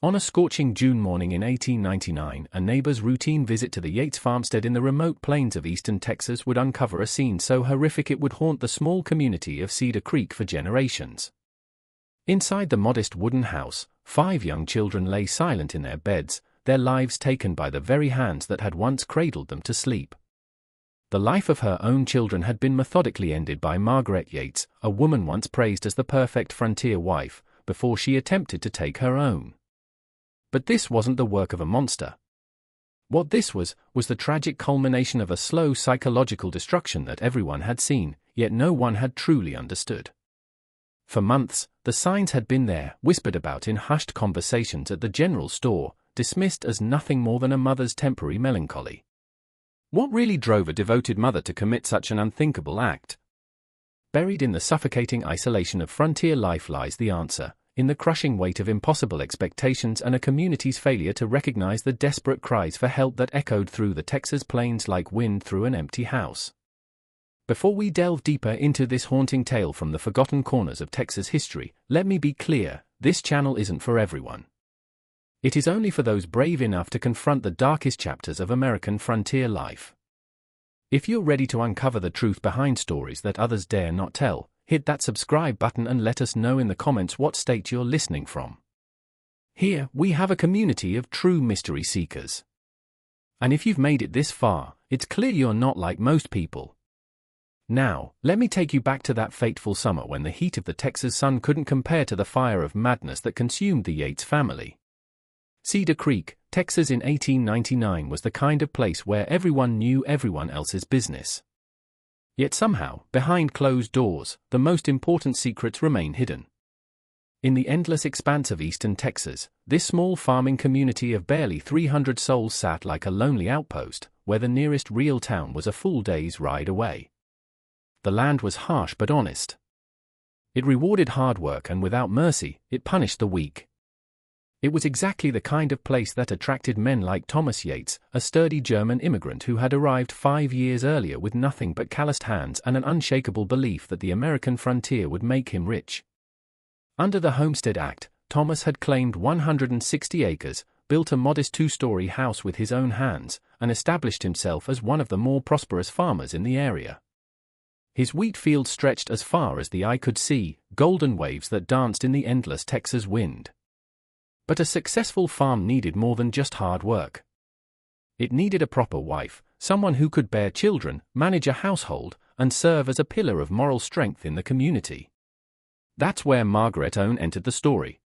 On a scorching June morning in 1899, a neighbor's routine visit to the Yates farmstead in the remote plains of eastern Texas would uncover a scene so horrific it would haunt the small community of Cedar Creek for generations. Inside the modest wooden house, 5 young children lay silent in their beds, their lives taken by the very hands that had once cradled them to sleep. The life of her own children had been methodically ended by Margaret Yates, a woman once praised as the perfect frontier wife, before she attempted to take her own. But this wasn't the work of a monster. What this was the tragic culmination of a slow psychological destruction that everyone had seen, yet no one had truly understood. For months, the signs had been there, whispered about in hushed conversations at the general store, dismissed as nothing more than a mother's temporary melancholy. What really drove a devoted mother to commit such an unthinkable act? Buried in the suffocating isolation of frontier life lies the answer, in the crushing weight of impossible expectations and a community's failure to recognize the desperate cries for help that echoed through the Texas plains like wind through an empty house. Before we delve deeper into this haunting tale from the forgotten corners of Texas history, let me be clear, this channel isn't for everyone. It is only for those brave enough to confront the darkest chapters of American frontier life. If you're ready to uncover the truth behind stories that others dare not tell, hit that subscribe button and let us know in the comments what state you're listening from. Here, we have a community of true mystery seekers. And if you've made it this far, it's clear you're not like most people. Now, let me take you back to that fateful summer when the heat of the Texas sun couldn't compare to the fire of madness that consumed the Yates family. Cedar Creek, Texas in 1899 was the kind of place where everyone knew everyone else's business. Yet somehow, behind closed doors, the most important secrets remain hidden. In the endless expanse of eastern Texas, this small farming community of barely 300 souls sat like a lonely outpost, where the nearest real town was a full day's ride away. The land was harsh but honest. It rewarded hard work and without mercy, it punished the weak. It was exactly the kind of place that attracted men like Thomas Yates, a sturdy German immigrant who had arrived 5 years earlier with nothing but calloused hands and an unshakable belief that the American frontier would make him rich. Under the Homestead Act, Thomas had claimed 160 acres, built a modest 2-story house with his own hands, and established himself as one of the more prosperous farmers in the area. His wheat field stretched as far as the eye could see, golden waves that danced in the endless Texas wind. But a successful farm needed more than just hard work. It needed a proper wife, someone who could bear children, manage a household, and serve as a pillar of moral strength in the community. That's where Margaret Owen entered the story.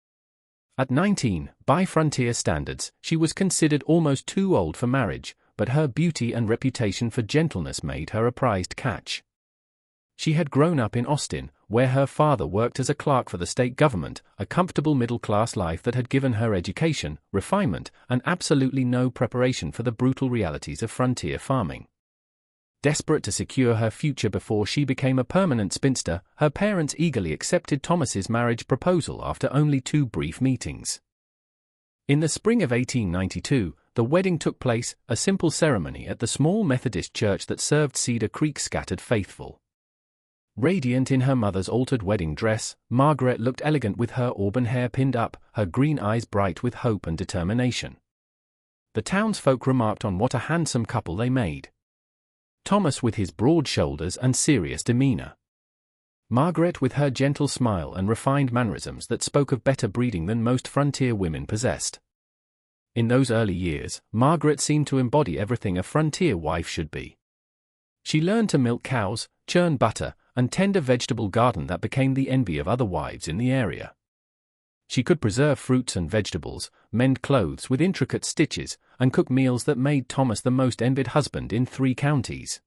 At 19, by frontier standards, she was considered almost too old for marriage, but her beauty and reputation for gentleness made her a prized catch. She had grown up in Austin, where her father worked as a clerk for the state government, a comfortable middle-class life that had given her education, refinement, and absolutely no preparation for the brutal realities of frontier farming. Desperate to secure her future before she became a permanent spinster, her parents eagerly accepted Thomas's marriage proposal after only 2 brief meetings. In the spring of 1892, the wedding took place, a simple ceremony at the small Methodist church that served Cedar Creek's scattered faithful. Radiant in her mother's altered wedding dress, Margaret looked elegant with her auburn hair pinned up, her green eyes bright with hope and determination. The townsfolk remarked on what a handsome couple they made. Thomas with his broad shoulders and serious demeanor. Margaret with her gentle smile and refined mannerisms that spoke of better breeding than most frontier women possessed. In those early years, Margaret seemed to embody everything a frontier wife should be. She learned to milk cows, churn butter, and tend a vegetable garden that became the envy of other wives in the area. She could preserve fruits and vegetables, mend clothes with intricate stitches, and cook meals that made Thomas the most envied husband in 3 counties.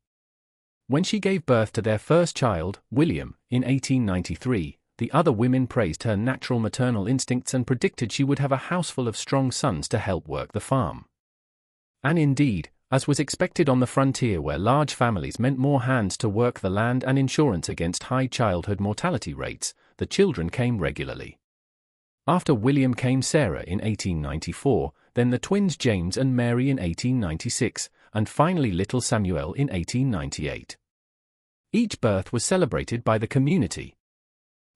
When she gave birth to their first child, William, in 1893, the other women praised her natural maternal instincts and predicted she would have a houseful of strong sons to help work the farm. And indeed, as was expected on the frontier where large families meant more hands to work the land and insurance against high childhood mortality rates, the children came regularly. After William came Sarah in 1894, then the twins James and Mary in 1896, and finally little Samuel in 1898. Each birth was celebrated by the community.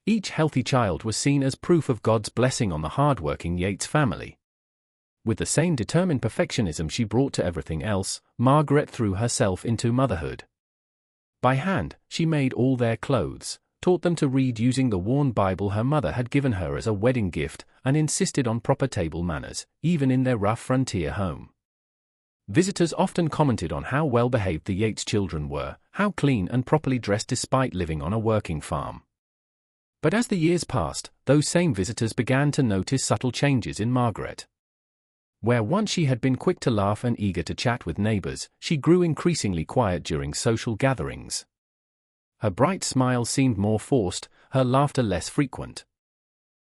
Each healthy child was seen as proof of God's blessing on the hard-working Yates family. With the same determined perfectionism she brought to everything else, Margaret threw herself into motherhood. By hand, she made all their clothes, taught them to read using the worn Bible her mother had given her as a wedding gift, and insisted on proper table manners, even in their rough frontier home. Visitors often commented on how well-behaved the Yates children were, how clean and properly dressed despite living on a working farm. But as the years passed, those same visitors began to notice subtle changes in Margaret. Where once she had been quick to laugh and eager to chat with neighbors, she grew increasingly quiet during social gatherings. Her bright smile seemed more forced, her laughter less frequent.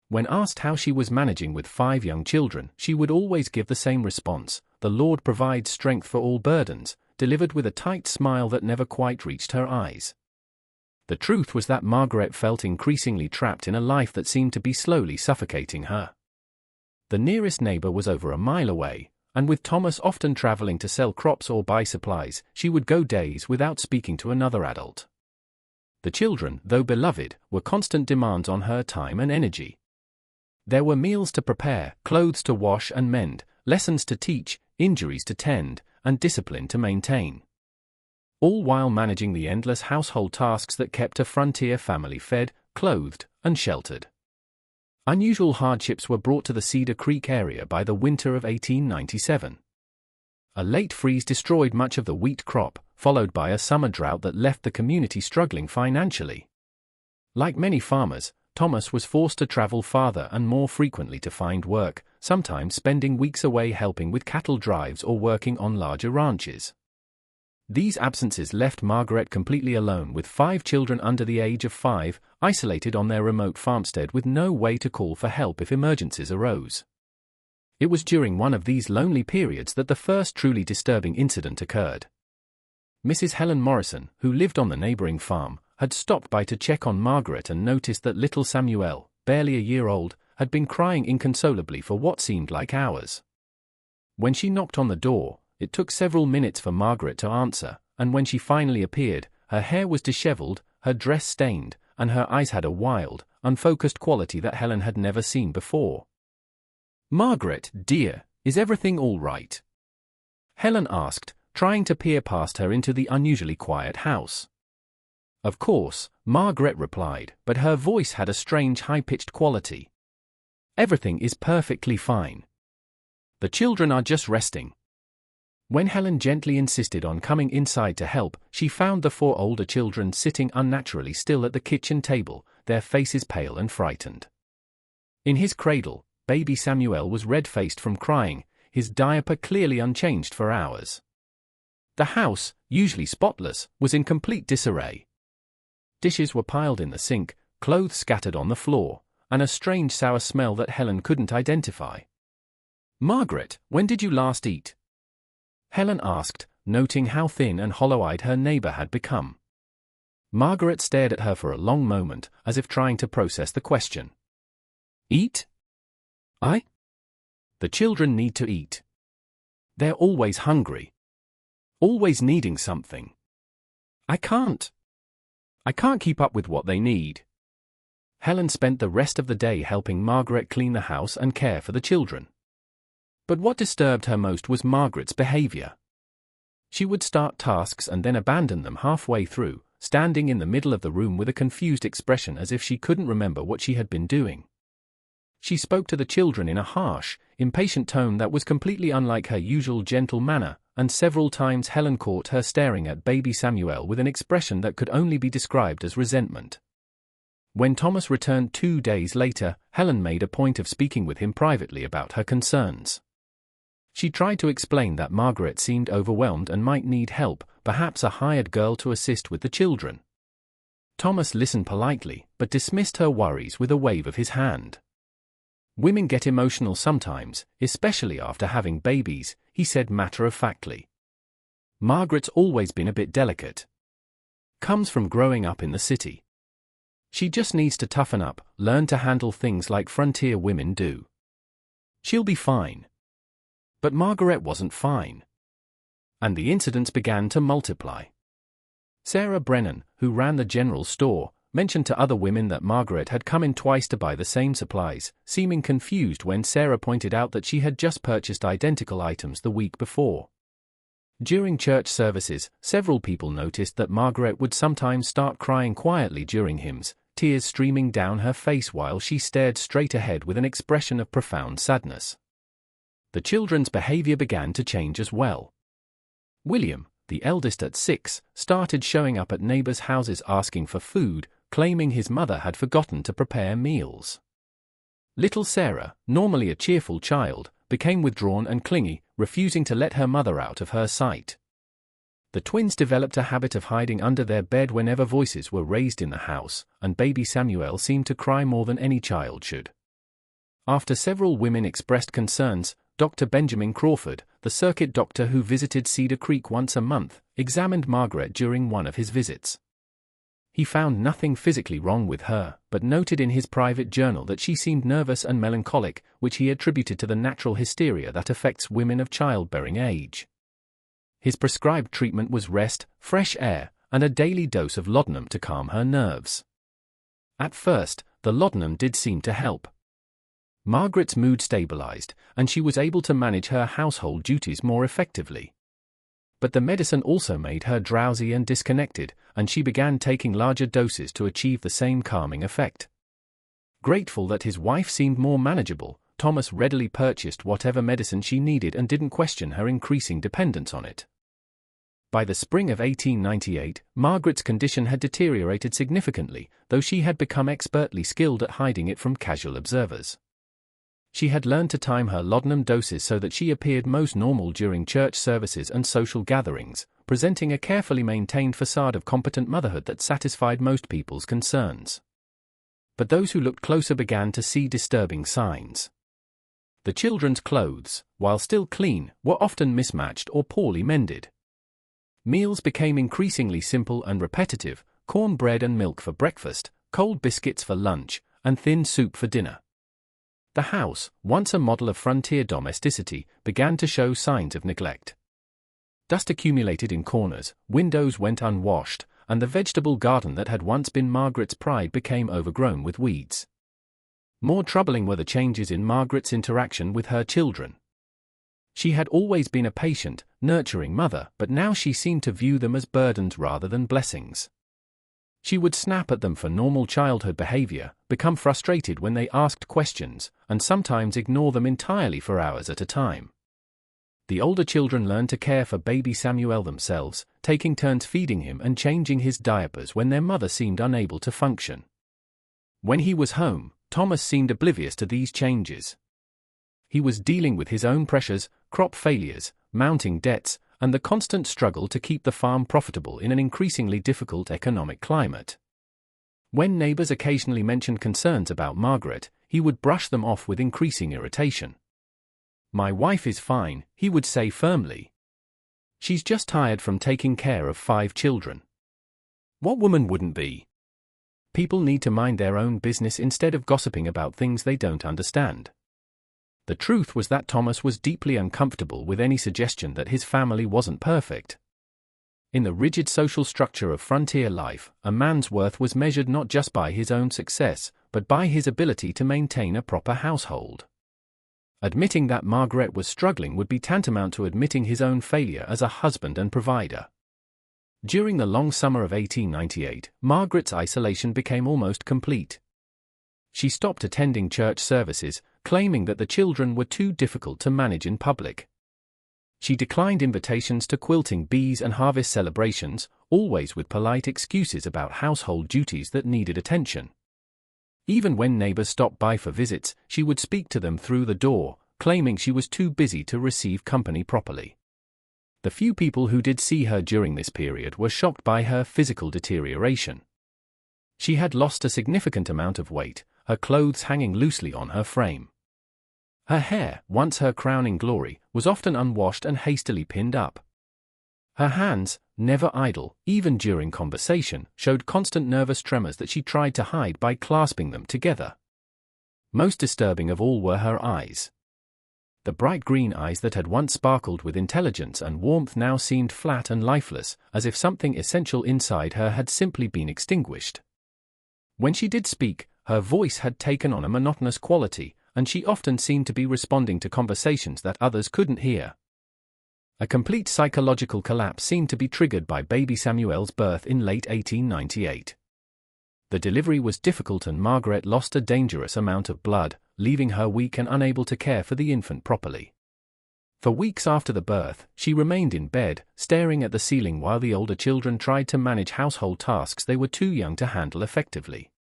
When asked how she was managing with 5 young children, she would always give the same response: "The Lord provides strength for all burdens," delivered with a tight smile that never quite reached her eyes. The truth was that Margaret felt increasingly trapped in a life that seemed to be slowly suffocating her. The nearest neighbor was over a mile away, and with Thomas often traveling to sell crops or buy supplies, she would go days without speaking to another adult. The children, though beloved, were constant demands on her time and energy. There were meals to prepare, clothes to wash and mend, lessons to teach, injuries to tend, and discipline to maintain. All while managing the endless household tasks that kept a frontier family fed, clothed, and sheltered. Unusual hardships were brought to the Cedar Creek area by the winter of 1897. A late freeze destroyed much of the wheat crop, followed by a summer drought that left the community struggling financially. Like many farmers, Thomas was forced to travel farther and more frequently to find work, sometimes spending weeks away helping with cattle drives or working on larger ranches. These absences left Margaret completely alone with 5 children under the age of 5, isolated on their remote farmstead with no way to call for help if emergencies arose. It was during one of these lonely periods that the first truly disturbing incident occurred. Mrs. Helen Morrison, who lived on the neighboring farm, had stopped by to check on Margaret and noticed that little Samuel, barely a year old, had been crying inconsolably for what seemed like hours. When she knocked on the door, it took several minutes for Margaret to answer, and when she finally appeared, her hair was disheveled, her dress stained, and her eyes had a wild, unfocused quality that Helen had never seen before. "Margaret, dear, is everything all right?" Helen asked, trying to peer past her into the unusually quiet house. "Of course," Margaret replied, but her voice had a strange high-pitched quality. "Everything is perfectly fine. The children are just resting." When Helen gently insisted on coming inside to help, she found the 4 older children sitting unnaturally still at the kitchen table, their faces pale and frightened. In his cradle, baby Samuel was red-faced from crying, his diaper clearly unchanged for hours. The house, usually spotless, was in complete disarray. Dishes were piled in the sink, clothes scattered on the floor, and a strange sour smell that Helen couldn't identify. "Margaret, when did you last eat?" Helen asked, noting how thin and hollow-eyed her neighbor had become. Margaret stared at her for a long moment, as if trying to process the question. "Eat? The children need to eat. They're always hungry. Always needing something. I can't keep up with what they need." Helen spent the rest of the day helping Margaret clean the house and care for the children. But what disturbed her most was Margaret's behavior. She would start tasks and then abandon them halfway through, standing in the middle of the room with a confused expression as if she couldn't remember what she had been doing. She spoke to the children in a harsh, impatient tone that was completely unlike her usual gentle manner, and several times Helen caught her staring at baby Samuel with an expression that could only be described as resentment. When Thomas returned 2 days later, Helen made a point of speaking with him privately about her concerns. She tried to explain that Margaret seemed overwhelmed and might need help, perhaps a hired girl to assist with the children. Thomas listened politely, but dismissed her worries with a wave of his hand. "Women get emotional sometimes, especially after having babies," he said matter-of-factly. "Margaret's always been a bit delicate. Comes from growing up in the city. She just needs to toughen up, learn to handle things like frontier women do. She'll be fine." But Margaret wasn't fine. And the incidents began to multiply. Sarah Brennan, who ran the general store, mentioned to other women that Margaret had come in twice to buy the same supplies, seeming confused when Sarah pointed out that she had just purchased identical items the week before. During church services, several people noticed that Margaret would sometimes start crying quietly during hymns, tears streaming down her face while she stared straight ahead with an expression of profound sadness. The children's behavior began to change as well. William, the eldest at 6, started showing up at neighbors' houses asking for food, claiming his mother had forgotten to prepare meals. Little Sarah, normally a cheerful child, became withdrawn and clingy, refusing to let her mother out of her sight. The twins developed a habit of hiding under their bed whenever voices were raised in the house, and baby Samuel seemed to cry more than any child should. After several women expressed concerns, Dr. Benjamin Crawford, the circuit doctor who visited Cedar Creek once a month, examined Margaret during one of his visits. He found nothing physically wrong with her, but noted in his private journal that she seemed nervous and melancholic, which he attributed to the natural hysteria that affects women of childbearing age. His prescribed treatment was rest, fresh air, and a daily dose of laudanum to calm her nerves. At first, the laudanum did seem to help. Margaret's mood stabilized, and she was able to manage her household duties more effectively. But the medicine also made her drowsy and disconnected, and she began taking larger doses to achieve the same calming effect. Grateful that his wife seemed more manageable, Thomas readily purchased whatever medicine she needed and didn't question her increasing dependence on it. By the spring of 1898, Margaret's condition had deteriorated significantly, though she had become expertly skilled at hiding it from casual observers. She had learned to time her laudanum doses so that she appeared most normal during church services and social gatherings, presenting a carefully maintained facade of competent motherhood that satisfied most people's concerns. But those who looked closer began to see disturbing signs. The children's clothes, while still clean, were often mismatched or poorly mended. Meals became increasingly simple and repetitive: cornbread and milk for breakfast, cold biscuits for lunch, and thin soup for dinner. The house, once a model of frontier domesticity, began to show signs of neglect. Dust accumulated in corners, windows went unwashed, and the vegetable garden that had once been Margaret's pride became overgrown with weeds. More troubling were the changes in Margaret's interaction with her children. She had always been a patient, nurturing mother, but now she seemed to view them as burdens rather than blessings. She would snap at them for normal childhood behavior, become frustrated when they asked questions, and sometimes ignore them entirely for hours at a time. The older children learned to care for baby Samuel themselves, taking turns feeding him and changing his diapers when their mother seemed unable to function. When he was home, Thomas seemed oblivious to these changes. He was dealing with his own pressures, crop failures, mounting debts, and the constant struggle to keep the farm profitable in an increasingly difficult economic climate. When neighbors occasionally mentioned concerns about Margaret, he would brush them off with increasing irritation. "My wife is fine," he would say firmly. "She's just tired from taking care of 5 children." What woman wouldn't be? People need to mind their own business instead of gossiping about things they don't understand. The truth was that Thomas was deeply uncomfortable with any suggestion that his family wasn't perfect. In the rigid social structure of frontier life, a man's worth was measured not just by his own success, but by his ability to maintain a proper household. Admitting that Margaret was struggling would be tantamount to admitting his own failure as a husband and provider. During the long summer of 1898, Margaret's isolation became almost complete. She stopped attending church services, claiming that the children were too difficult to manage in public. She declined invitations to quilting bees and harvest celebrations, always with polite excuses about household duties that needed attention. Even when neighbors stopped by for visits, she would speak to them through the door, claiming she was too busy to receive company properly. The few people who did see her during this period were shocked by her physical deterioration. She had lost a significant amount of weight, her clothes hanging loosely on her frame. Her hair, once her crowning glory, was often unwashed and hastily pinned up. Her hands, never idle, even during conversation, showed constant nervous tremors that she tried to hide by clasping them together. Most disturbing of all were her eyes. The bright green eyes that had once sparkled with intelligence and warmth now seemed flat and lifeless, as if something essential inside her had simply been extinguished. When she did speak, her voice had taken on a monotonous quality, and she often seemed to be responding to conversations that others couldn't hear. A complete psychological collapse seemed to be triggered by baby Samuel's birth in late 1898. The delivery was difficult and Margaret lost a dangerous amount of blood, leaving her weak and unable to care for the infant properly. For weeks after the birth, she remained in bed, staring at the ceiling while the older children tried to manage household tasks they were too young to handle effectively.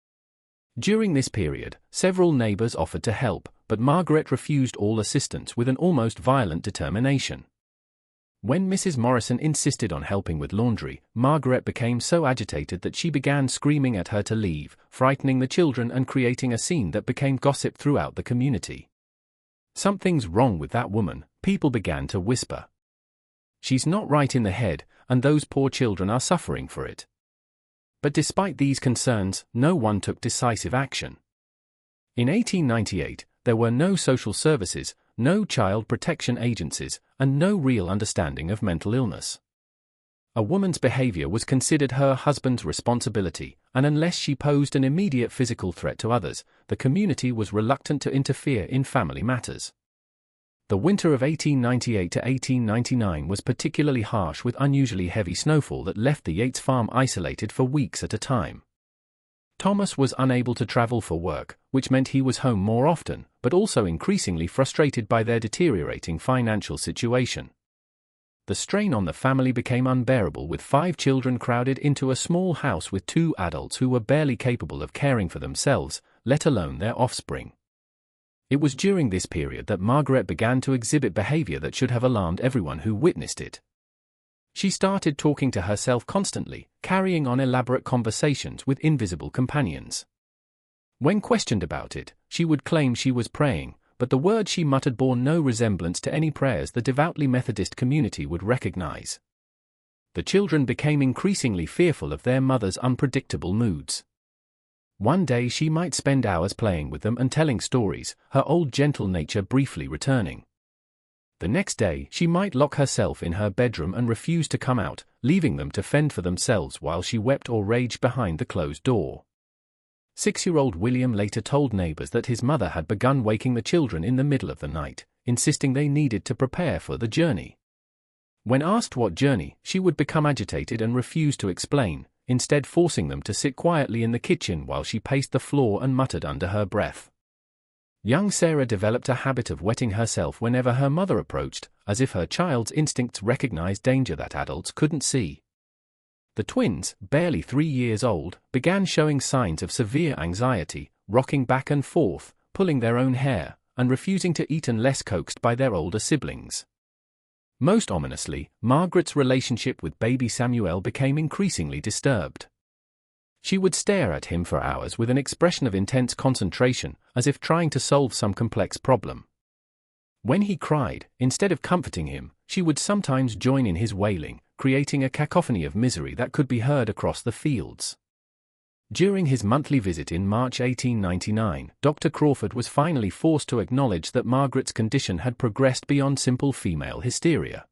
During this period, several neighbors offered to help, but Margaret refused all assistance with an almost violent determination. When Mrs. Morrison insisted on helping with laundry, Margaret became so agitated that she began screaming at her to leave, frightening the children and creating a scene that became gossip throughout the community. "Something's wrong with that woman," people began to whisper. "She's not right in the head, and those poor children are suffering for it." But despite these concerns, no one took decisive action. In 1898, there were no social services, no child protection agencies, and no real understanding of mental illness. A woman's behavior was considered her husband's responsibility, and unless she posed an immediate physical threat to others, the community was reluctant to interfere in family matters. The winter of 1898 to 1899 was particularly harsh with unusually heavy snowfall that left the Yates farm isolated for weeks at a time. Thomas was unable to travel for work, which meant he was home more often, but also increasingly frustrated by their deteriorating financial situation. The strain on the family became unbearable with 5 children crowded into a small house with 2 adults who were barely capable of caring for themselves, let alone their offspring. It was during this period that Margaret began to exhibit behavior that should have alarmed everyone who witnessed it. She started talking to herself constantly, carrying on elaborate conversations with invisible companions. When questioned about it, she would claim she was praying, but the words she muttered bore no resemblance to any prayers the devoutly Methodist community would recognize. The children became increasingly fearful of their mother's unpredictable moods. One day she might spend hours playing with them and telling stories, her old gentle nature briefly returning. The next day she might lock herself in her bedroom and refuse to come out, leaving them to fend for themselves while she wept or raged behind the closed door. 6-year-old William later told neighbors that his mother had begun waking the children in the middle of the night, insisting they needed to prepare for the journey. When asked what journey, she would become agitated and refuse to explain, instead forcing them to sit quietly in the kitchen while she paced the floor and muttered under her breath. Young Sarah developed a habit of wetting herself whenever her mother approached, as if her child's instincts recognized danger that adults couldn't see. The twins, barely 3 years old, began showing signs of severe anxiety, rocking back and forth, pulling their own hair, and refusing to eat unless coaxed by their older siblings. Most ominously, Margaret's relationship with baby Samuel became increasingly disturbed. She would stare at him for hours with an expression of intense concentration, as if trying to solve some complex problem. When he cried, instead of comforting him, she would sometimes join in his wailing, creating a cacophony of misery that could be heard across the fields. During his monthly visit in March 1899, Dr. Crawford was finally forced to acknowledge that Margaret's condition had progressed beyond simple female hysteria.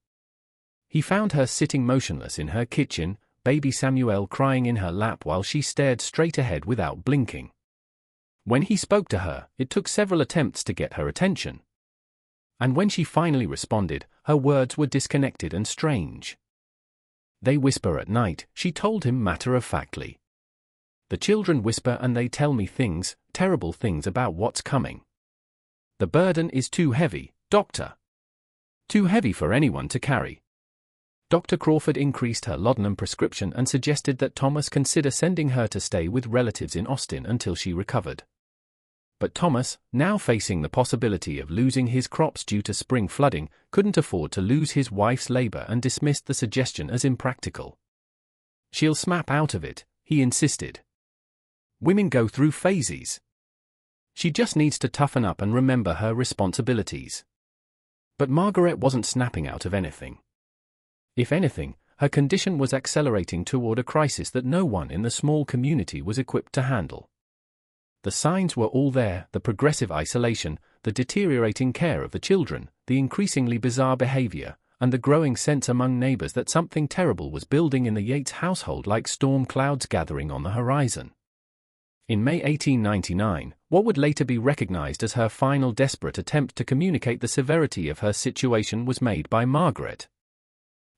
He found her sitting motionless in her kitchen, baby Samuel crying in her lap while she stared straight ahead without blinking. When he spoke to her, it took several attempts to get her attention. And when she finally responded, her words were disconnected and strange. "They whisper at night," she told him matter-of-factly. "The children whisper and they tell me things, terrible things about what's coming. The burden is too heavy, doctor. Too heavy for anyone to carry." Dr. Crawford increased her laudanum prescription and suggested that Thomas consider sending her to stay with relatives in Austin until she recovered. But Thomas, now facing the possibility of losing his crops due to spring flooding, couldn't afford to lose his wife's labor and dismissed the suggestion as impractical. "She'll snap out of it," he insisted. "Women go through phases. She just needs to toughen up and remember her responsibilities." But Margaret wasn't snapping out of anything. If anything, her condition was accelerating toward a crisis that no one in the small community was equipped to handle. The signs were all there: the progressive isolation, the deteriorating care of the children, the increasingly bizarre behavior, and the growing sense among neighbors that something terrible was building in the Yates household like storm clouds gathering on the horizon. In May 1899, what would later be recognized as her final desperate attempt to communicate the severity of her situation was made by Margaret.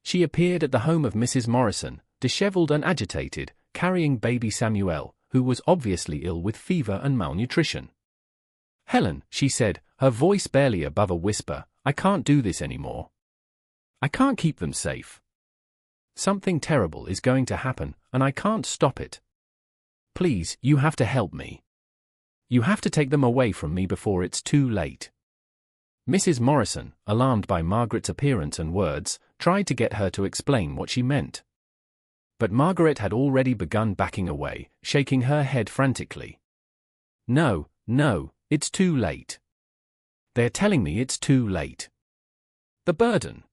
She appeared at the home of Mrs. Morrison, disheveled and agitated, carrying baby Samuel, who was obviously ill with fever and malnutrition. "Helen," she said, her voice barely above a whisper, "I can't do this anymore. I can't keep them safe. Something terrible is going to happen, and I can't stop it. Please, you have to help me. You have to take them away from me before it's too late." Mrs. Morrison, alarmed by Margaret's appearance and words, tried to get her to explain what she meant. But Margaret had already begun backing away, shaking her head frantically. "No, no, it's too late. They're telling me it's too late. The burden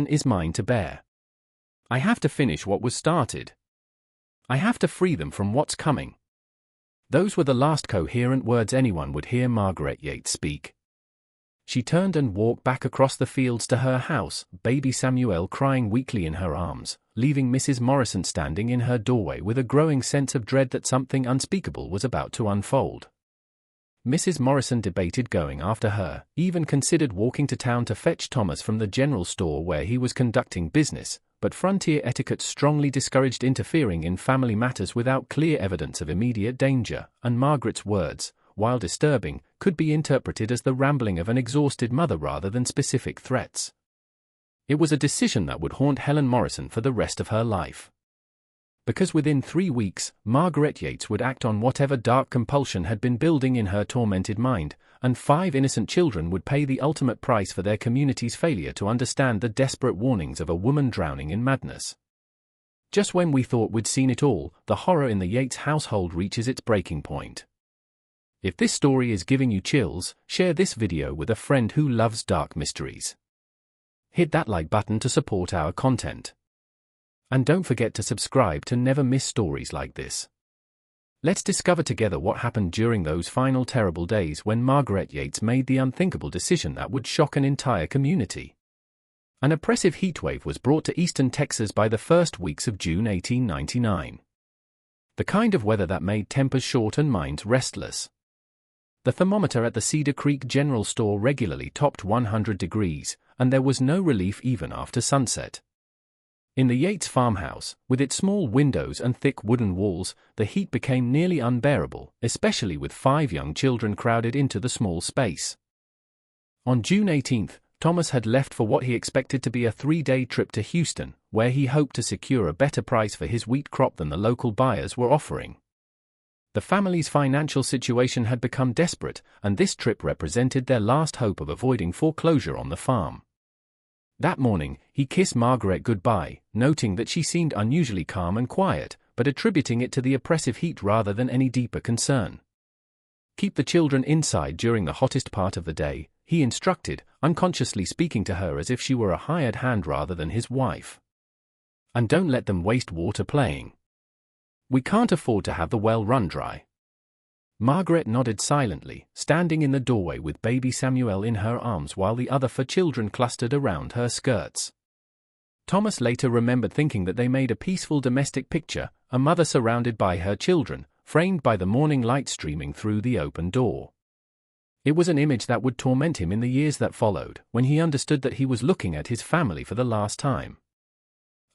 is mine to bear. I have to finish what was started. I have to free them from what's coming." Those were the last coherent words anyone would hear Margaret Yates speak. She turned and walked back across the fields to her house, baby Samuel crying weakly in her arms, leaving Mrs. Morrison standing in her doorway with a growing sense of dread that something unspeakable was about to unfold. Mrs. Morrison debated going after her, even considered walking to town to fetch Thomas from the general store where he was conducting business, but frontier etiquette strongly discouraged interfering in family matters without clear evidence of immediate danger, and Margaret's words, while disturbing, could be interpreted as the rambling of an exhausted mother rather than specific threats. It was a decision that would haunt Helen Morrison for the rest of her life. Because within 3 weeks, Margaret Yates would act on whatever dark compulsion had been building in her tormented mind, and 5 innocent children would pay the ultimate price for their community's failure to understand the desperate warnings of a woman drowning in madness. Just when we thought we'd seen it all, the horror in the Yates household reaches its breaking point. If this story is giving you chills, share this video with a friend who loves dark mysteries. Hit that like button to support our content. And don't forget to subscribe to never miss stories like this. Let's discover together what happened during those final terrible days when Margaret Yates made the unthinkable decision that would shock an entire community. An oppressive heatwave was brought to eastern Texas by the first weeks of June 1899. The kind of weather that made tempers short and minds restless. The thermometer at the Cedar Creek General Store regularly topped 100 degrees, and there was no relief even after sunset. In the Yates farmhouse, with its small windows and thick wooden walls, the heat became nearly unbearable, especially with 5 young children crowded into the small space. On June 18th, Thomas had left for what he expected to be a 3-day trip to Houston, where he hoped to secure a better price for his wheat crop than the local buyers were offering. The family's financial situation had become desperate, and this trip represented their last hope of avoiding foreclosure on the farm. That morning, he kissed Margaret goodbye, noting that she seemed unusually calm and quiet, but attributing it to the oppressive heat rather than any deeper concern. "Keep the children inside during the hottest part of the day," he instructed, unconsciously speaking to her as if she were a hired hand rather than his wife. "And don't let them waste water playing. We can't afford to have the well run dry." Margaret nodded silently, standing in the doorway with baby Samuel in her arms while the other 4 children clustered around her skirts. Thomas later remembered thinking that they made a peaceful domestic picture, a mother surrounded by her children, framed by the morning light streaming through the open door. It was an image that would torment him in the years that followed, when he understood that he was looking at his family for the last time.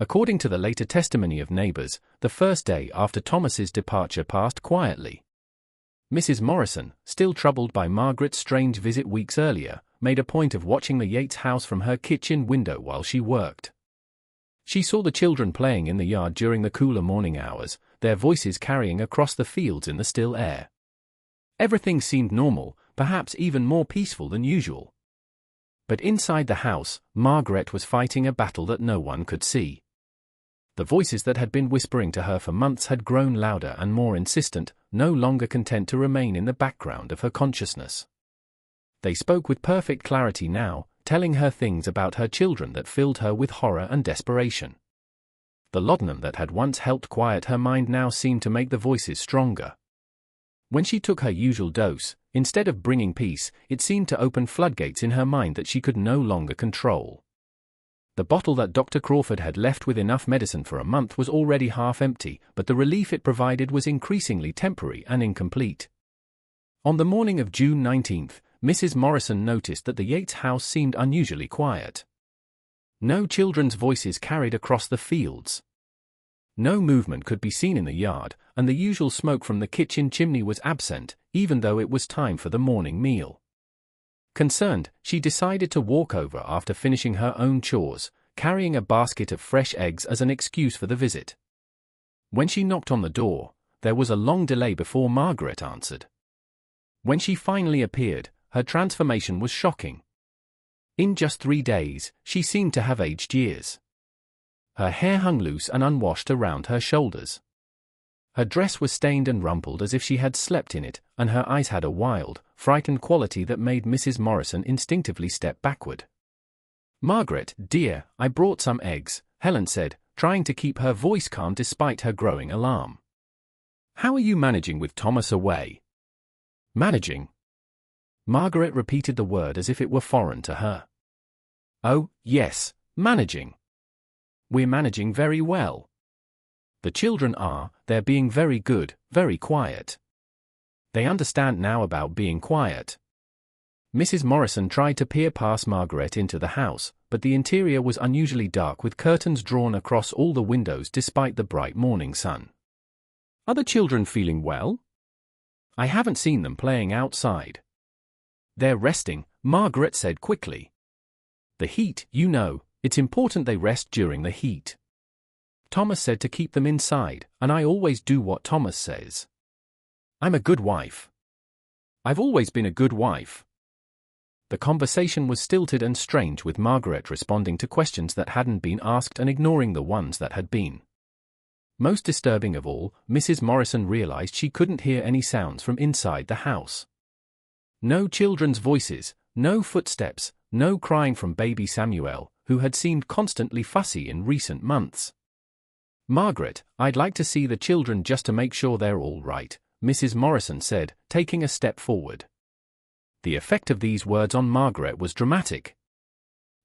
According to the later testimony of neighbors, the first day after Thomas's departure passed quietly. Mrs. Morrison, still troubled by Margaret's strange visit weeks earlier, made a point of watching the Yates house from her kitchen window while she worked. She saw the children playing in the yard during the cooler morning hours, their voices carrying across the fields in the still air. Everything seemed normal, perhaps even more peaceful than usual. But inside the house, Margaret was fighting a battle that no one could see. The voices that had been whispering to her for months had grown louder and more insistent, no longer content to remain in the background of her consciousness. They spoke with perfect clarity now, telling her things about her children that filled her with horror and desperation. The laudanum that had once helped quiet her mind now seemed to make the voices stronger. When she took her usual dose, instead of bringing peace, it seemed to open floodgates in her mind that she could no longer control. The bottle that Dr. Crawford had left with enough medicine for a month was already half empty, but the relief it provided was increasingly temporary and incomplete. On the morning of June 19th, Mrs. Morrison noticed that the Yates house seemed unusually quiet. No children's voices carried across the fields. No movement could be seen in the yard, and the usual smoke from the kitchen chimney was absent, even though it was time for the morning meal. Concerned, she decided to walk over after finishing her own chores, carrying a basket of fresh eggs as an excuse for the visit. When she knocked on the door, there was a long delay before Margaret answered. When she finally appeared, her transformation was shocking. In just 3 days, she seemed to have aged years. Her hair hung loose and unwashed around her shoulders. Her dress was stained and rumpled as if she had slept in it, and her eyes had a wild, frightened quality that made Mrs. Morrison instinctively step backward. "Margaret, dear, I brought some eggs," Helen said, trying to keep her voice calm despite her growing alarm. "How are you managing with Thomas away?" "Managing?" Margaret repeated the word as if it were foreign to her. "Oh, yes, managing. We're managing very well. The children they're being very good, very quiet. They understand now about being quiet." Mrs. Morrison tried to peer past Margaret into the house, but the interior was unusually dark with curtains drawn across all the windows despite the bright morning sun. "Are the children feeling well?" "I haven't seen them playing outside." "They're resting," Margaret said quickly. "The heat, it's important they rest during the heat. Thomas said to keep them inside, and I always do what Thomas says. I'm a good wife. I've always been a good wife." The conversation was stilted and strange, with Margaret responding to questions that hadn't been asked and ignoring the ones that had been. Most disturbing of all, Mrs. Morrison realized she couldn't hear any sounds from inside the house. No children's voices, no footsteps, no crying from baby Samuel, who had seemed constantly fussy in recent months. "Margaret, I'd like to see the children just to make sure they're all right," Mrs. Morrison said, taking a step forward. The effect of these words on Margaret was dramatic.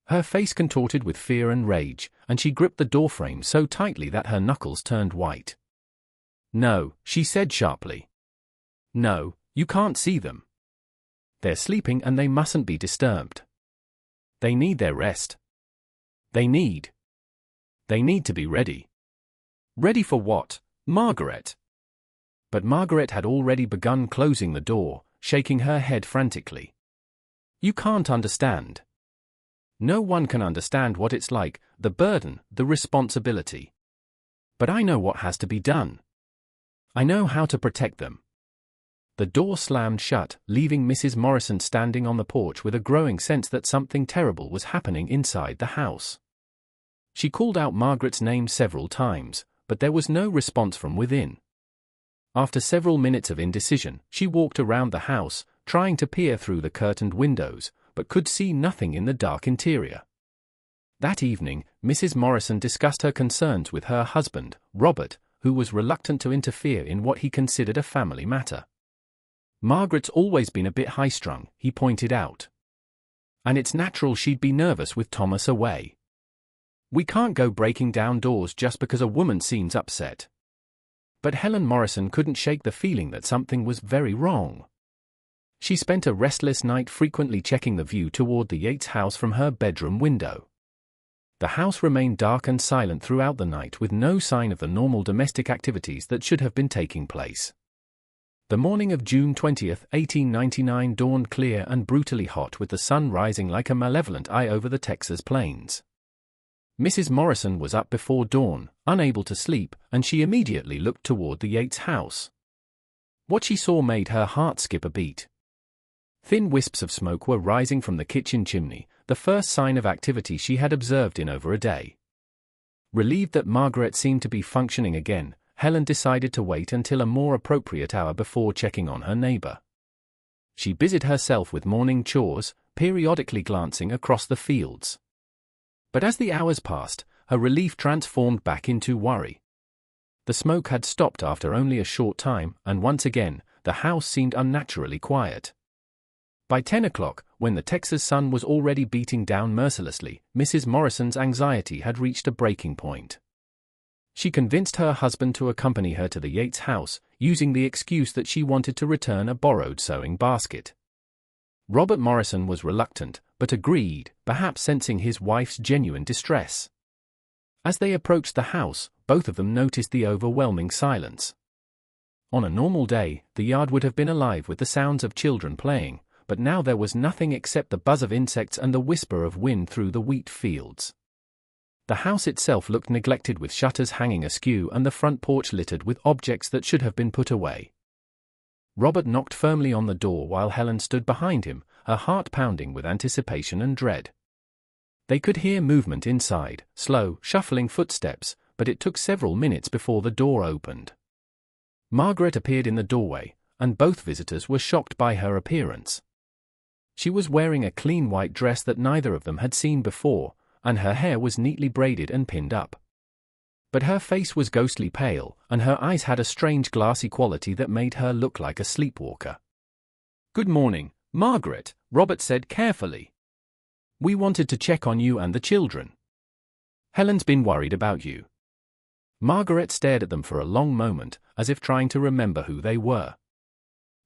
Her face contorted with fear and rage, and she gripped the doorframe so tightly that her knuckles turned white. "No," she said sharply. "No, you can't see them. They're sleeping and they mustn't be disturbed. They need their rest. They need to be ready." "Ready for what, Margaret?" But Margaret had already begun closing the door, shaking her head frantically. "You can't understand. No one can understand what it's like, the burden, the responsibility. But I know what has to be done. I know how to protect them." The door slammed shut, leaving Mrs. Morrison standing on the porch with a growing sense that something terrible was happening inside the house. She called out Margaret's name several times, but there was no response from within. After several minutes of indecision, she walked around the house, trying to peer through the curtained windows, but could see nothing in the dark interior. That evening, Mrs. Morrison discussed her concerns with her husband, Robert, who was reluctant to interfere in what he considered a family matter. "Margaret's always been a bit high-strung," he pointed out. "And it's natural she'd be nervous with Thomas away. We can't go breaking down doors just because a woman seems upset." But Helen Morrison couldn't shake the feeling that something was very wrong. She spent a restless night frequently checking the view toward the Yates house from her bedroom window. The house remained dark and silent throughout the night, with no sign of the normal domestic activities that should have been taking place. The morning of June 20, 1899 dawned clear and brutally hot, with the sun rising like a malevolent eye over the Texas plains. Mrs. Morrison was up before dawn, unable to sleep, and she immediately looked toward the Yates house. What she saw made her heart skip a beat. Thin wisps of smoke were rising from the kitchen chimney, the first sign of activity she had observed in over a day. Relieved that Margaret seemed to be functioning again, Helen decided to wait until a more appropriate hour before checking on her neighbor. She busied herself with morning chores, periodically glancing across the fields. But as the hours passed, her relief transformed back into worry. The smoke had stopped after only a short time, and once again, the house seemed unnaturally quiet. By 10 o'clock, when the Texas sun was already beating down mercilessly, Mrs. Morrison's anxiety had reached a breaking point. She convinced her husband to accompany her to the Yates house, using the excuse that she wanted to return a borrowed sewing basket. Robert Morrison was reluctant, but agreed, perhaps sensing his wife's genuine distress. As they approached the house, both of them noticed the overwhelming silence. On a normal day, the yard would have been alive with the sounds of children playing, but now there was nothing except the buzz of insects and the whisper of wind through the wheat fields. The house itself looked neglected, with shutters hanging askew and the front porch littered with objects that should have been put away. Robert knocked firmly on the door while Helen stood behind him, her heart pounding with anticipation and dread. They could hear movement inside, slow, shuffling footsteps, but it took several minutes before the door opened. Margaret appeared in the doorway, and both visitors were shocked by her appearance. She was wearing a clean white dress that neither of them had seen before, and her hair was neatly braided and pinned up. But her face was ghostly pale, and her eyes had a strange glassy quality that made her look like a sleepwalker. "Good morning, Margaret," Robert said carefully. "We wanted to check on you and the children. Helen's been worried about you." Margaret stared at them for a long moment, as if trying to remember who they were.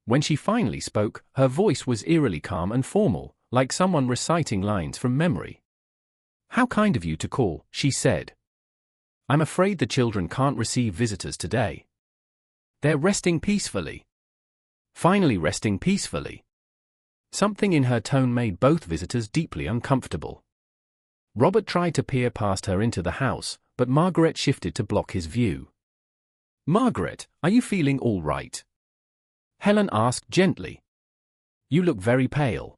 When she finally spoke, her voice was eerily calm and formal, like someone reciting lines from memory. "How kind of you to call," she said. "I'm afraid the children can't receive visitors today. They're resting peacefully." Finally resting peacefully. Something in her tone made both visitors deeply uncomfortable. Robert tried to peer past her into the house, but Margaret shifted to block his view. "Margaret, are you feeling all right?" Helen asked gently. "You look very pale."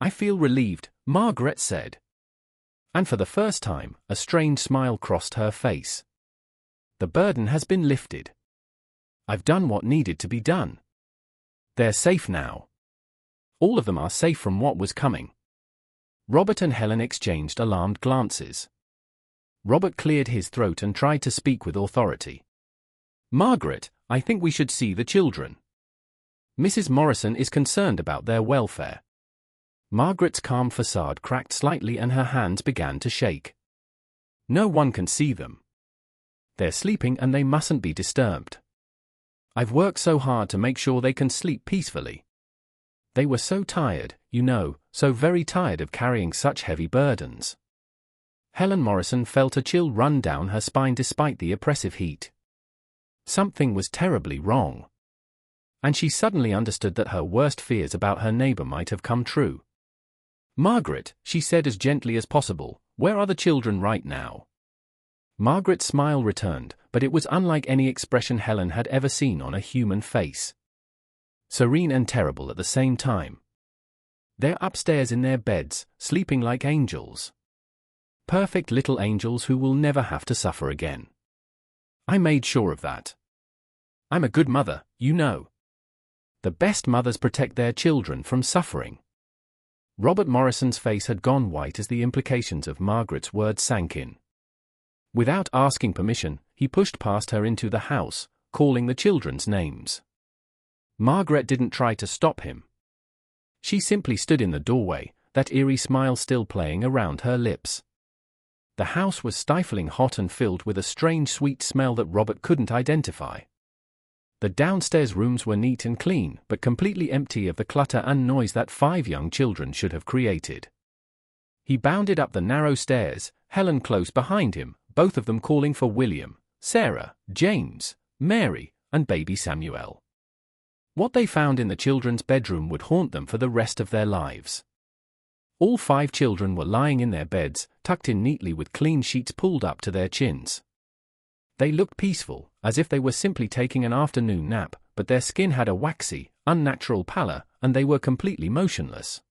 "I feel relieved," Margaret said. And for the first time, a strange smile crossed her face. "The burden has been lifted. I've done what needed to be done. They're safe now. All of them are safe from what was coming." Robert and Helen exchanged alarmed glances. Robert cleared his throat and tried to speak with authority. "Margaret, I think we should see the children. Mrs. Morrison is concerned about their welfare." Margaret's calm facade cracked slightly and her hands began to shake. "No one can see them. They're sleeping and they mustn't be disturbed. I've worked so hard to make sure they can sleep peacefully. They were so tired, so very tired of carrying such heavy burdens." Helen Morrison felt a chill run down her spine despite the oppressive heat. Something was terribly wrong. And she suddenly understood that her worst fears about her neighbor might have come true. "Margaret," she said as gently as possible, "where are the children right now?" Margaret's smile returned, but it was unlike any expression Helen had ever seen on a human face. Serene and terrible at the same time. "They're upstairs in their beds, sleeping like angels. Perfect little angels who will never have to suffer again. I made sure of that. I'm a good mother, you know. The best mothers protect their children from suffering." Robert Morrison's face had gone white as the implications of Margaret's words sank in. Without asking permission, he pushed past her into the house, calling the children's names. Margaret didn't try to stop him. She simply stood in the doorway, that eerie smile still playing around her lips. The house was stifling hot and filled with a strange sweet smell that Robert couldn't identify. The downstairs rooms were neat and clean, but completely empty of the clutter and noise that 5 young children should have created. He bounded up the narrow stairs, Helen close behind him, both of them calling for William, Sarah, James, Mary, and baby Samuel. What they found in the children's bedroom would haunt them for the rest of their lives. All 5 children were lying in their beds, tucked in neatly with clean sheets pulled up to their chins. They looked peaceful, as if they were simply taking an afternoon nap, but their skin had a waxy, unnatural pallor, and they were completely motionless.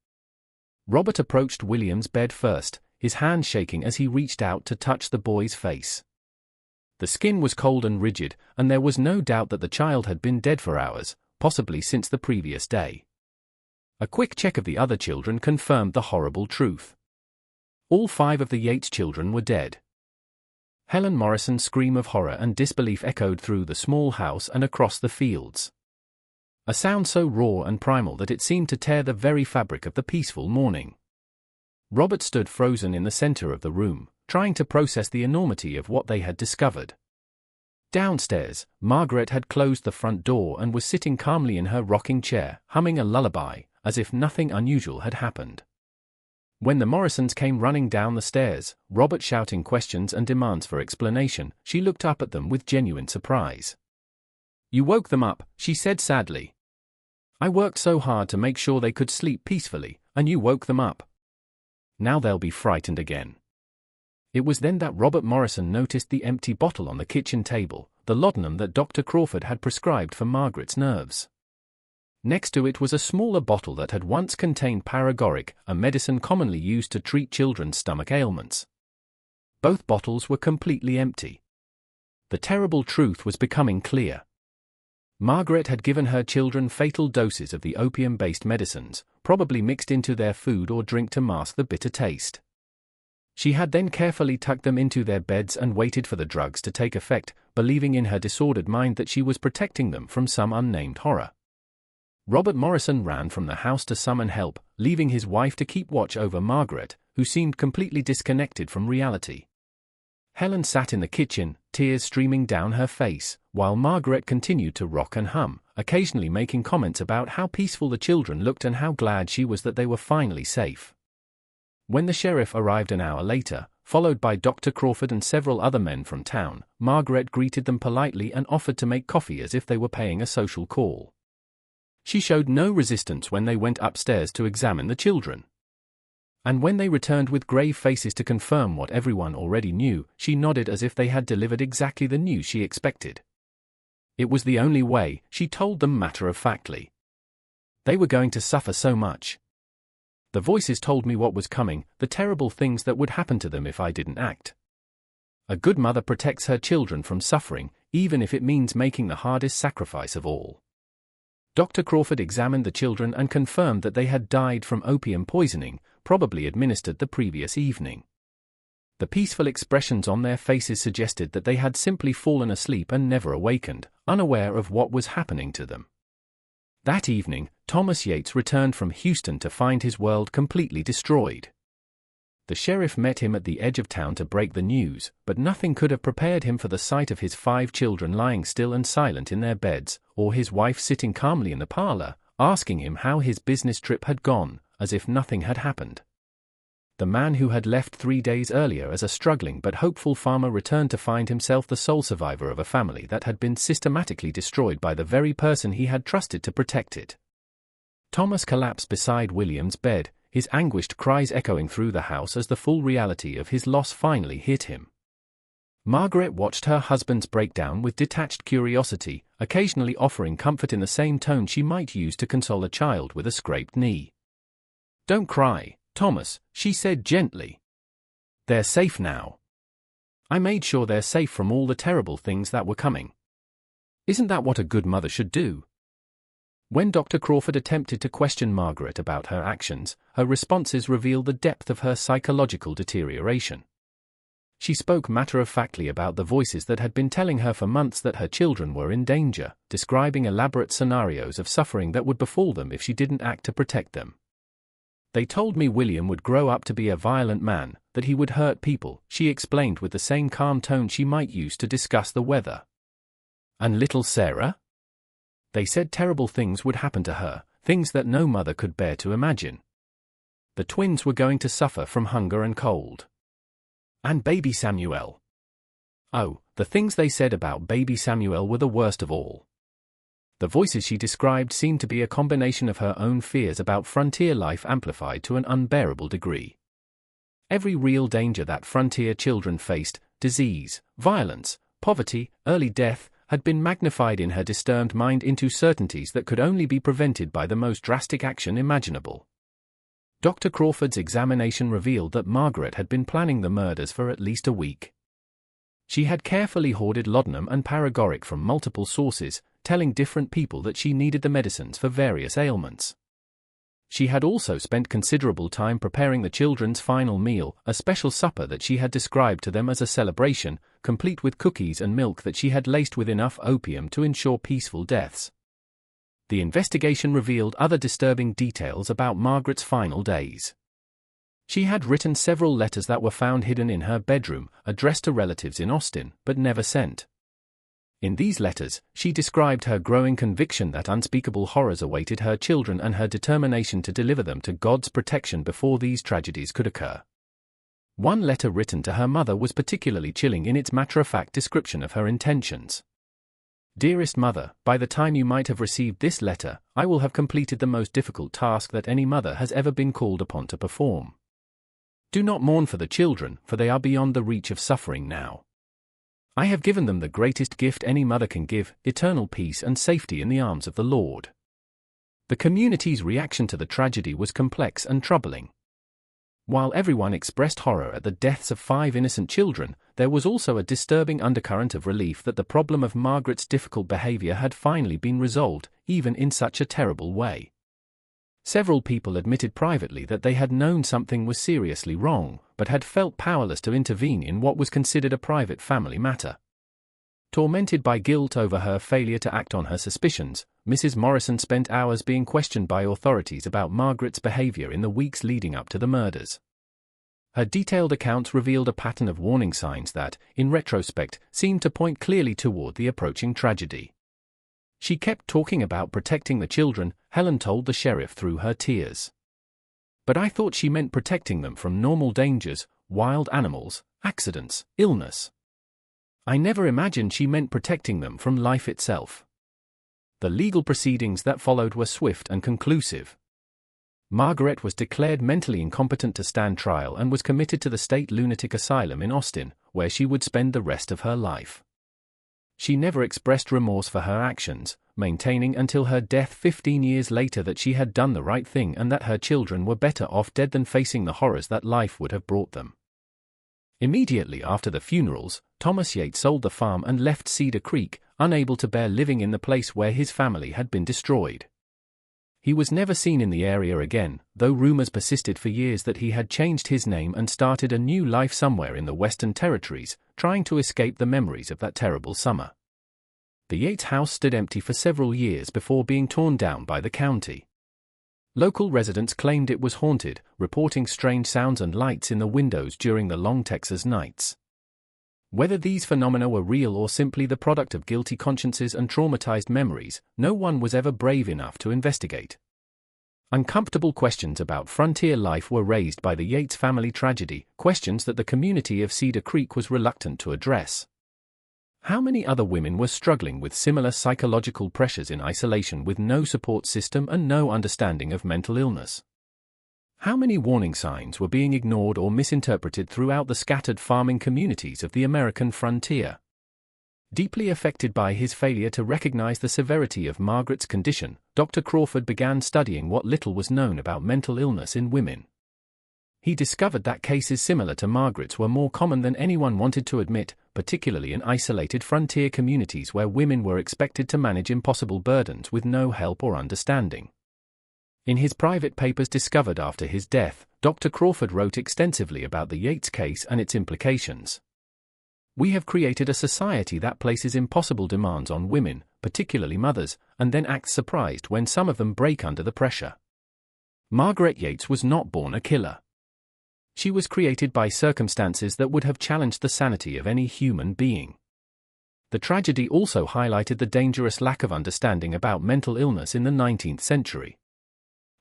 Robert approached William's bed first, his hand shaking as he reached out to touch the boy's face. The skin was cold and rigid, and there was no doubt that the child had been dead for hours, possibly since the previous day. A quick check of the other children confirmed the horrible truth. All 5 of the Yates children were dead. Helen Morrison's scream of horror and disbelief echoed through the small house and across the fields. a sound so raw and primal that it seemed to tear the very fabric of the peaceful morning. Robert stood frozen in the center of the room, trying to process the enormity of what they had discovered. Downstairs, Margaret had closed the front door and was sitting calmly in her rocking chair, humming a lullaby, as if nothing unusual had happened. When the Morrisons came running down the stairs, Robert shouting questions and demands for explanation, she looked up at them with genuine surprise. "You woke them up," she said sadly. "I worked so hard to make sure they could sleep peacefully, and you woke them up. Now they'll be frightened again." It was then that Robert Morrison noticed the empty bottle on the kitchen table, the laudanum that Dr. Crawford had prescribed for Margaret's nerves. Next to it was a smaller bottle that had once contained paregoric, a medicine commonly used to treat children's stomach ailments. Both bottles were completely empty. The terrible truth was becoming clear. Margaret had given her children fatal doses of the opium-based medicines, probably mixed into their food or drink to mask the bitter taste. She had then carefully tucked them into their beds and waited for the drugs to take effect, believing in her disordered mind that she was protecting them from some unnamed horror. Robert Morrison ran from the house to summon help, leaving his wife to keep watch over Margaret, who seemed completely disconnected from reality. Helen sat in the kitchen, tears streaming down her face, while Margaret continued to rock and hum, occasionally making comments about how peaceful the children looked and how glad she was that they were finally safe. When the sheriff arrived an hour later, followed by Dr. Crawford and several other men from town, Margaret greeted them politely and offered to make coffee as if they were paying a social call. She showed no resistance when they went upstairs to examine the children. And when they returned with grave faces to confirm what everyone already knew, she nodded as if they had delivered exactly the news she expected. It was the only way, she told them matter-of-factly. They were going to suffer so much. The voices told me what was coming, the terrible things that would happen to them if I didn't act. A good mother protects her children from suffering, even if it means making the hardest sacrifice of all. Dr. Crawford examined the children and confirmed that they had died from opium poisoning, probably administered the previous evening. The peaceful expressions on their faces suggested that they had simply fallen asleep and never awakened, unaware of what was happening to them. That evening, Thomas Yates returned from Houston to find his world completely destroyed. The sheriff met him at the edge of town to break the news, but nothing could have prepared him for the sight of his 5 children lying still and silent in their beds, or his wife sitting calmly in the parlor, asking him how his business trip had gone, as if nothing had happened. The man who had left 3 days earlier as a struggling but hopeful farmer returned to find himself the sole survivor of a family that had been systematically destroyed by the very person he had trusted to protect it. Thomas collapsed beside William's bed, his anguished cries echoing through the house as the full reality of his loss finally hit him. Margaret watched her husband's breakdown with detached curiosity, occasionally offering comfort in the same tone she might use to console a child with a scraped knee. "Don't cry, Thomas," she said gently. "They're safe now. I made sure they're safe from all the terrible things that were coming. Isn't that what a good mother should do?" When Dr. Crawford attempted to question Margaret about her actions, her responses revealed the depth of her psychological deterioration. She spoke matter-of-factly about the voices that had been telling her for months that her children were in danger, describing elaborate scenarios of suffering that would befall them if she didn't act to protect them. "They told me William would grow up to be a violent man, that he would hurt people," she explained with the same calm tone she might use to discuss the weather. "And little Sarah? They said terrible things would happen to her, things that no mother could bear to imagine. The twins were going to suffer from hunger and cold. And baby Samuel. Oh, the things they said about baby Samuel were the worst of all." The voices she described seemed to be a combination of her own fears about frontier life amplified to an unbearable degree. Every real danger that frontier children faced, disease, violence, poverty, early death, had been magnified in her disturbed mind into certainties that could only be prevented by the most drastic action imaginable. Dr. Crawford's examination revealed that Margaret had been planning the murders for at least a week. She had carefully hoarded laudanum and paregoric from multiple sources, telling different people that she needed the medicines for various ailments. She had also spent considerable time preparing the children's final meal, a special supper that she had described to them as a celebration, complete with cookies and milk that she had laced with enough opium to ensure peaceful deaths. The investigation revealed other disturbing details about Margaret's final days. She had written several letters that were found hidden in her bedroom, addressed to relatives in Austin, but never sent. In these letters, she described her growing conviction that unspeakable horrors awaited her children and her determination to deliver them to God's protection before these tragedies could occur. One letter written to her mother was particularly chilling in its matter-of-fact description of her intentions. "Dearest mother, by the time you might have received this letter, I will have completed the most difficult task that any mother has ever been called upon to perform. Do not mourn for the children, for they are beyond the reach of suffering now. I have given them the greatest gift any mother can give, eternal peace and safety in the arms of the Lord." The community's reaction to the tragedy was complex and troubling. While everyone expressed horror at the deaths of 5 innocent children, there was also a disturbing undercurrent of relief that the problem of Margaret's difficult behavior had finally been resolved, even in such a terrible way. Several people admitted privately that they had known something was seriously wrong, but had felt powerless to intervene in what was considered a private family matter. Tormented by guilt over her failure to act on her suspicions, Mrs. Morrison spent hours being questioned by authorities about Margaret's behavior in the weeks leading up to the murders. Her detailed accounts revealed a pattern of warning signs that, in retrospect, seemed to point clearly toward the approaching tragedy. She kept talking about protecting the children, Helen told the sheriff through her tears. "But I thought she meant protecting them from normal dangers, wild animals, accidents, illness. I never imagined she meant protecting them from life itself." The legal proceedings that followed were swift and conclusive. Margaret was declared mentally incompetent to stand trial and was committed to the state lunatic asylum in Austin, where she would spend the rest of her life. She never expressed remorse for her actions, maintaining until her death 15 years later that she had done the right thing and that her children were better off dead than facing the horrors that life would have brought them. Immediately after the funerals, Thomas Yates sold the farm and left Cedar Creek, unable to bear living in the place where his family had been destroyed. He was never seen in the area again, though rumors persisted for years that he had changed his name and started a new life somewhere in the Western Territories, trying to escape the memories of that terrible summer. The Yates house stood empty for several years before being torn down by the county. Local residents claimed it was haunted, reporting strange sounds and lights in the windows during the long Texas nights. Whether these phenomena were real or simply the product of guilty consciences and traumatized memories, no one was ever brave enough to investigate. Uncomfortable questions about frontier life were raised by the Yates family tragedy, questions that the community of Cedar Creek was reluctant to address. How many other women were struggling with similar psychological pressures in isolation with no support system and no understanding of mental illness? How many warning signs were being ignored or misinterpreted throughout the scattered farming communities of the American frontier? Deeply affected by his failure to recognize the severity of Margaret's condition, Dr. Crawford began studying what little was known about mental illness in women. He discovered that cases similar to Margaret's were more common than anyone wanted to admit, particularly in isolated frontier communities where women were expected to manage impossible burdens with no help or understanding. In his private papers discovered after his death, Dr. Crawford wrote extensively about the Yates case and its implications. "We have created a society that places impossible demands on women, particularly mothers, and then acts surprised when some of them break under the pressure. Margaret Yates was not born a killer. She was created by circumstances that would have challenged the sanity of any human being." The tragedy also highlighted the dangerous lack of understanding about mental illness in the 19th century.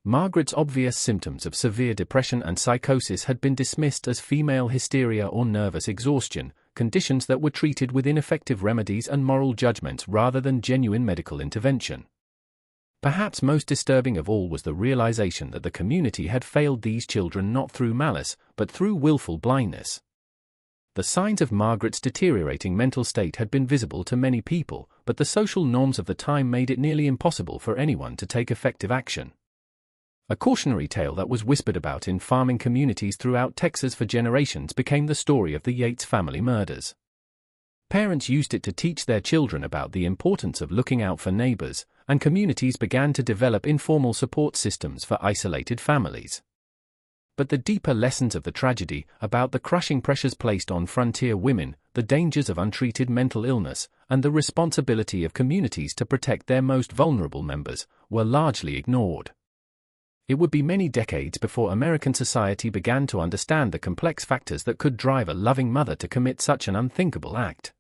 Margaret's obvious symptoms of severe depression and psychosis had been dismissed as female hysteria or nervous exhaustion, conditions that were treated with ineffective remedies and moral judgments rather than genuine medical intervention. Perhaps most disturbing of all was the realization that the community had failed these children not through malice, but through willful blindness. The signs of Margaret's deteriorating mental state had been visible to many people, but the social norms of the time made it nearly impossible for anyone to take effective action. A cautionary tale that was whispered about in farming communities throughout Texas for generations became the story of the Yates family murders. Parents used it to teach their children about the importance of looking out for neighbors, and communities began to develop informal support systems for isolated families. but the deeper lessons of the tragedy, about the crushing pressures placed on frontier women, the dangers of untreated mental illness, and the responsibility of communities to protect their most vulnerable members, were largely ignored. It would be many decades before American society began to understand the complex factors that could drive a loving mother to commit such an unthinkable act.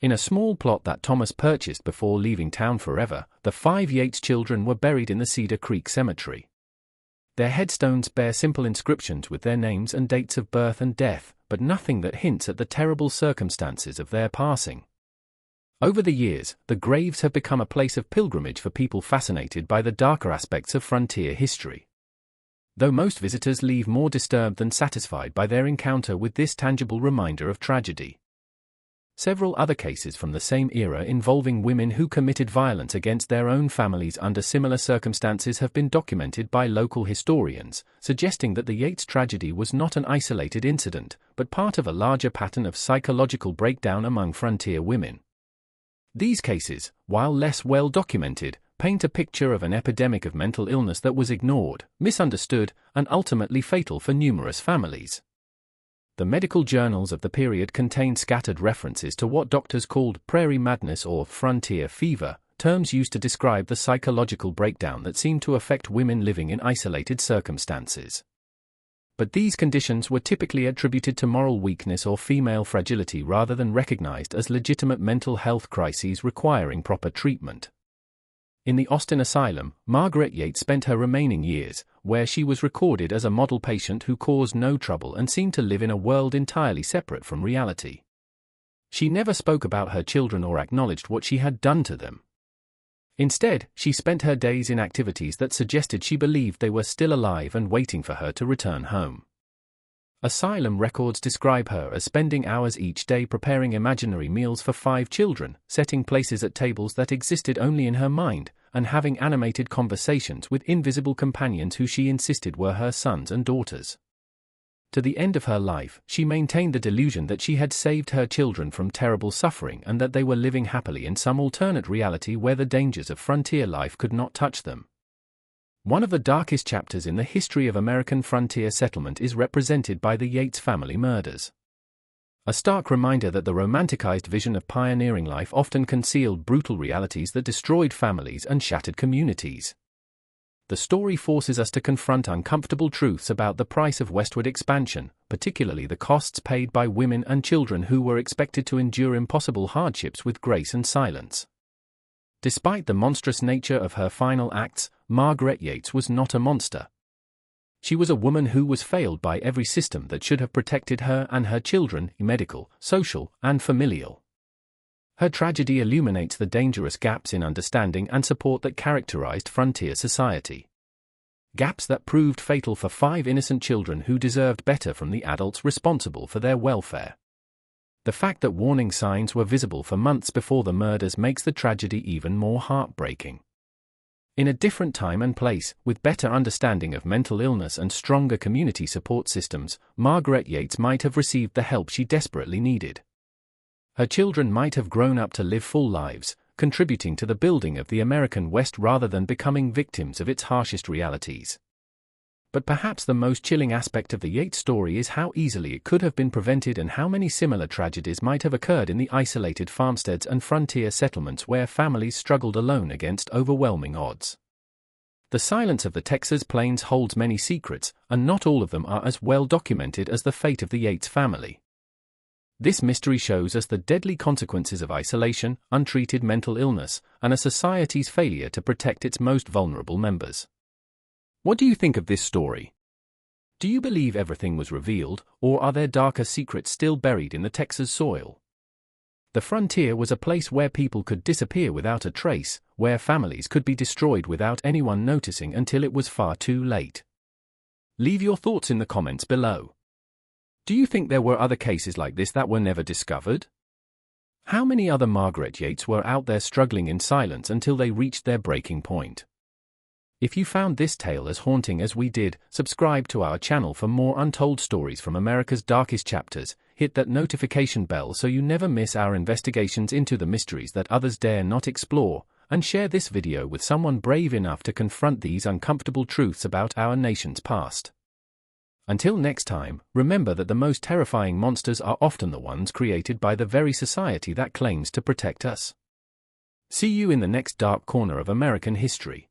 In a small plot that Thomas purchased before leaving town forever, the 5 Yates children were buried in the Cedar Creek Cemetery. Their headstones bear simple inscriptions with their names and dates of birth and death, but nothing that hints at the terrible circumstances of their passing. Over the years, the graves have become a place of pilgrimage for people fascinated by the darker aspects of frontier history. Though most visitors leave more disturbed than satisfied by their encounter with this tangible reminder of tragedy. Several other cases from the same era involving women who committed violence against their own families under similar circumstances have been documented by local historians, suggesting that the Yates tragedy was not an isolated incident, but part of a larger pattern of psychological breakdown among frontier women. These cases, while less well documented, paint a picture of an epidemic of mental illness that was ignored, misunderstood, and ultimately fatal for numerous families. The medical journals of the period contain scattered references to what doctors called prairie madness or frontier fever, terms used to describe the psychological breakdown that seemed to affect women living in isolated circumstances. But these conditions were typically attributed to moral weakness or female fragility rather than recognized as legitimate mental health crises requiring proper treatment. In the Austin Asylum, Margaret Yates spent her remaining years, where she was recorded as a model patient who caused no trouble and seemed to live in a world entirely separate from reality. She never spoke about her children or acknowledged what she had done to them. Instead, she spent her days in activities that suggested she believed they were still alive and waiting for her to return home. Asylum records describe her as spending hours each day preparing imaginary meals for 5 children, setting places at tables that existed only in her mind, and having animated conversations with invisible companions who she insisted were her sons and daughters. To the end of her life, she maintained the delusion that she had saved her children from terrible suffering and that they were living happily in some alternate reality where the dangers of frontier life could not touch them. One of the darkest chapters in the history of American frontier settlement is represented by the Yates family murders. A stark reminder that the romanticized vision of pioneering life often concealed brutal realities that destroyed families and shattered communities. The story forces us to confront uncomfortable truths about the price of westward expansion, particularly the costs paid by women and children who were expected to endure impossible hardships with grace and silence. Despite the monstrous nature of her final acts, Margaret Yates was not a monster. She was a woman who was failed by every system that should have protected her and her children, medical, social, and familial. Her tragedy illuminates the dangerous gaps in understanding and support that characterized frontier society. Gaps that proved fatal for 5 innocent children who deserved better from the adults responsible for their welfare. The fact that warning signs were visible for months before the murders makes the tragedy even more heartbreaking. In a different time and place, with better understanding of mental illness and stronger community support systems, Margaret Yates might have received the help she desperately needed. Her children might have grown up to live full lives, contributing to the building of the American West rather than becoming victims of its harshest realities. But perhaps the most chilling aspect of the Yates story is how easily it could have been prevented and how many similar tragedies might have occurred in the isolated farmsteads and frontier settlements where families struggled alone against overwhelming odds. The silence of the Texas plains holds many secrets, and not all of them are as well documented as the fate of the Yates family. This mystery shows us the deadly consequences of isolation, untreated mental illness, and a society's failure to protect its most vulnerable members. What do you think of this story? Do you believe everything was revealed, or are there darker secrets still buried in the Texas soil? The frontier was a place where people could disappear without a trace, where families could be destroyed without anyone noticing until it was far too late. Leave your thoughts in the comments below. Do you think there were other cases like this that were never discovered? How many other Margaret Yates were out there struggling in silence until they reached their breaking point? If you found this tale as haunting as we did, subscribe to our channel for more untold stories from America's darkest chapters, hit that notification bell so you never miss our investigations into the mysteries that others dare not explore, and share this video with someone brave enough to confront these uncomfortable truths about our nation's past. Until next time, remember that the most terrifying monsters are often the ones created by the very society that claims to protect us. See you in the next dark corner of American history.